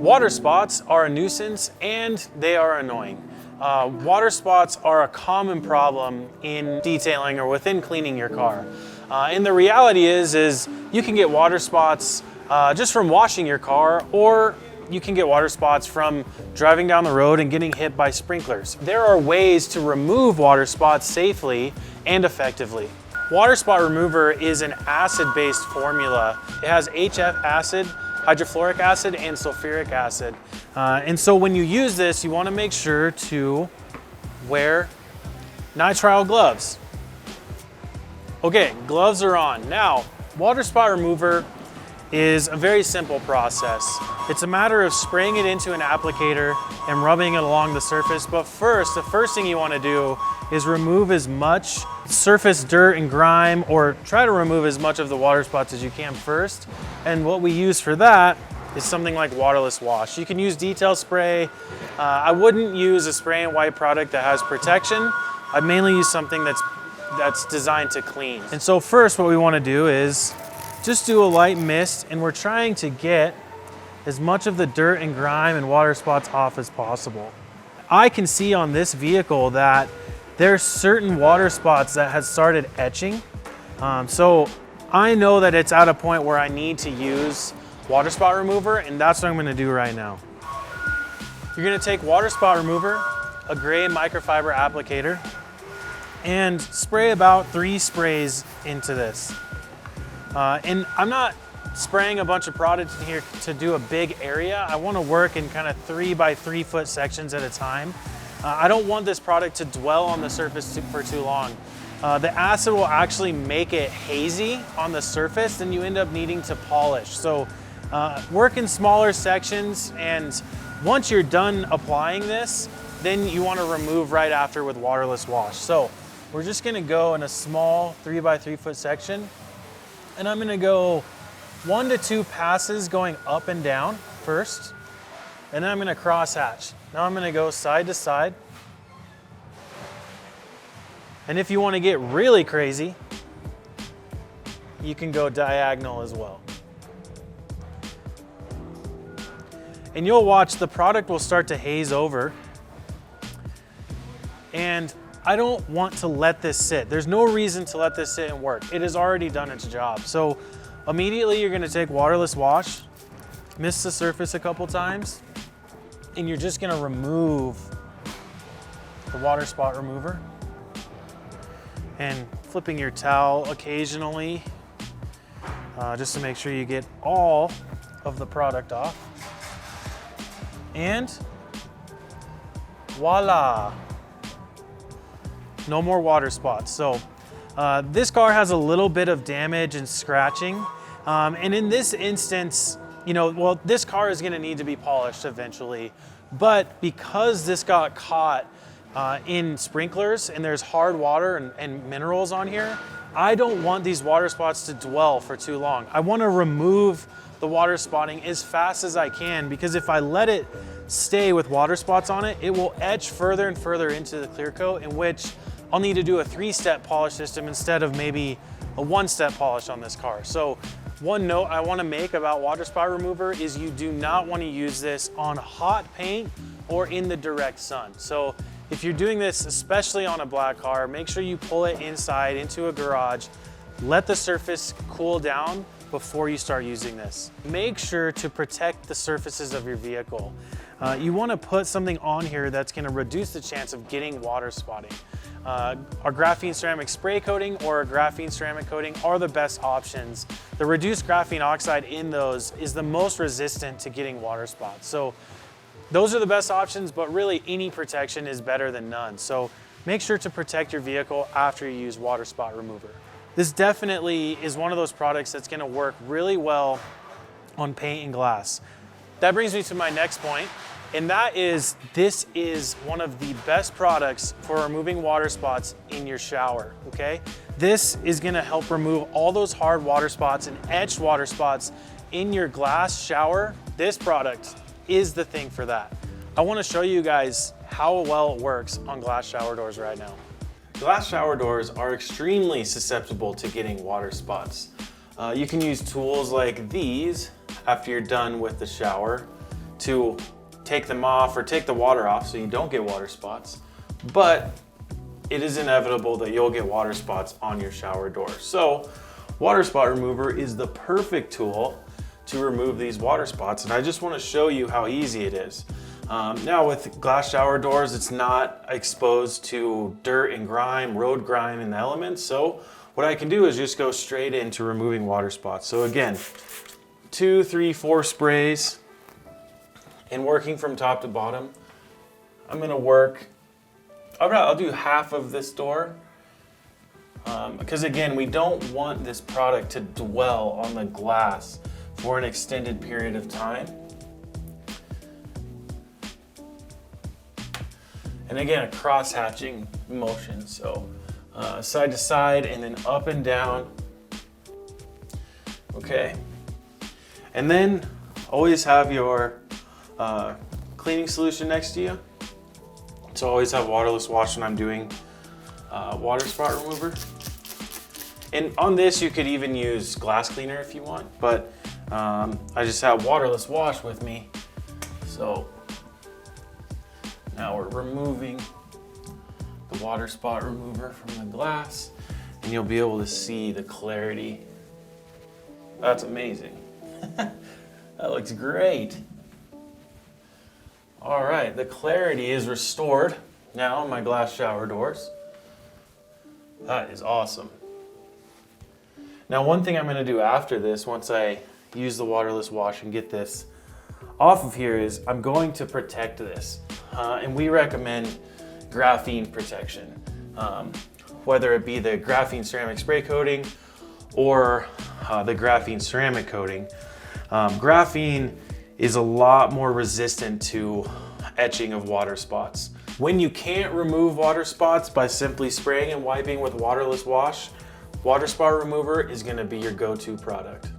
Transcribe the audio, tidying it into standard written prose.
Water spots are a nuisance and they are annoying. Water spots are a common problem in detailing or within cleaning your car. And the reality is you can get water spots just from washing your car, or you can get water spots from driving down the road and getting hit by sprinklers. There are ways to remove water spots safely and effectively. Water spot remover is an acid-based formula. It has HF acid, hydrofluoric acid, and sulfuric acid. And so when you use this, you want to make sure to wear nitrile gloves. Okay, gloves are on. Now, water spot remover is a very simple process. It's a matter of spraying it into an applicator and rubbing it along the surface. But first, the first thing you want to do is remove as much surface dirt and grime, or try to remove as much of the water spots as you can first. And what we use for that is something like waterless wash. You can use detail spray. I wouldn't use a spray and wipe product that has protection. I'd mainly use something that's designed to clean. And so first what we want to do is just do a light mist, and we're trying to get as much of the dirt and grime and water spots off as possible. I can see on this vehicle that there's certain water spots that has started etching. So I know that it's at a point where I need to use water spot remover, and that's what I'm gonna do right now. You're gonna take water spot remover, a gray microfiber applicator, and spray about 3 sprays into this. And I'm not spraying a bunch of product in here to do a big area. I wanna work in kind of 3 by 3 foot sections at a time. I don't want this product to dwell on the surface for too long. The acid will actually make it hazy on the surface, and you end up needing to polish. So work in smaller sections, and once you're done applying this, then you want to remove right after with waterless wash. So we're just going to go in a small 3 by 3 foot section, and I'm going to go 1 to 2 passes going up and down first, and then I'm going to cross hatch. Now I'm going to go side to side. And if you want to get really crazy, you can go diagonal as well. And you'll watch the product will start to haze over. And I don't want to let this sit. There's no reason to let this sit and work. It has already done its job. So immediately you're going to take waterless wash, mist the surface a couple times, and you're just going to remove the water spot remover. And flipping your towel occasionally, just to make sure you get all of the product off. And voila, no more water spots. So this car has a little bit of damage and scratching. And in this instance, well, this car is gonna need to be polished eventually, but because this got caught in sprinklers and there's hard water and minerals on here, I don't want these water spots to dwell for too long. I want to remove the water spotting as fast as I can, because if I let it stay with water spots on it, it will etch further and further into the clear coat, in which I'll need to do a 3-step polish system instead of maybe a 1-step polish on this car. So one note I want to make about water spot remover is you do not want to use this on hot paint or in the direct sun. So if you're doing this, especially on a black car, make sure you pull it inside into a garage, let the surface cool down before you start using this. Make sure to protect the surfaces of your vehicle. You want to put something on here that's going to reduce the chance of getting water spotting. Our graphene ceramic spray coating or a graphene ceramic coating are the best options. The reduced graphene oxide in those is the most resistant to getting water spots. So those are the best options, but really any protection is better than none. So make sure to protect your vehicle after you use water spot remover. This definitely is one of those products that's going to work really well on paint and glass. That brings me to my next point, and that is this is one of the best products for removing water spots in your shower, okay? This is going to help remove all those hard water spots and etched water spots in your glass shower. This product is the thing for that. I want to show you guys how well it works on glass shower doors right now. Glass shower doors are extremely susceptible to getting water spots. You can use tools like these after you're done with the shower to take them off or take the water off so you don't get water spots. But it is inevitable that you'll get water spots on your shower door. So water spot remover is the perfect tool to remove these water spots. And I just want to show you how easy it is. Now with glass shower doors, it's not exposed to dirt and grime, road grime and the elements. So what I can do is just go straight into removing water spots. So again, 2, 3, 4 sprays and working from top to bottom. I'm gonna work, I'll do half of this door because again, we don't want this product to dwell on the glass for an extended period of time. And again, a cross-hatching motion, so side to side and then up and down. Okay, and then always have your cleaning solution next to you. So always have waterless wash when I'm doing water spot remover. And on this, you could even use glass cleaner if you want, but I just have waterless wash with me. So now we're removing the water spot remover from the glass and you'll be able to see the clarity. That's amazing. That looks great. All right, the clarity is restored now on my glass shower doors. That is awesome. Now, one thing I'm gonna do after this, once I use the waterless wash and get this off of here, is I'm going to protect this. And we recommend graphene protection, whether it be the graphene ceramic spray coating or the graphene ceramic coating. Graphene is a lot more resistant to etching of water spots. When you can't remove water spots by simply spraying and wiping with waterless wash, water spot remover is going to be your go-to product.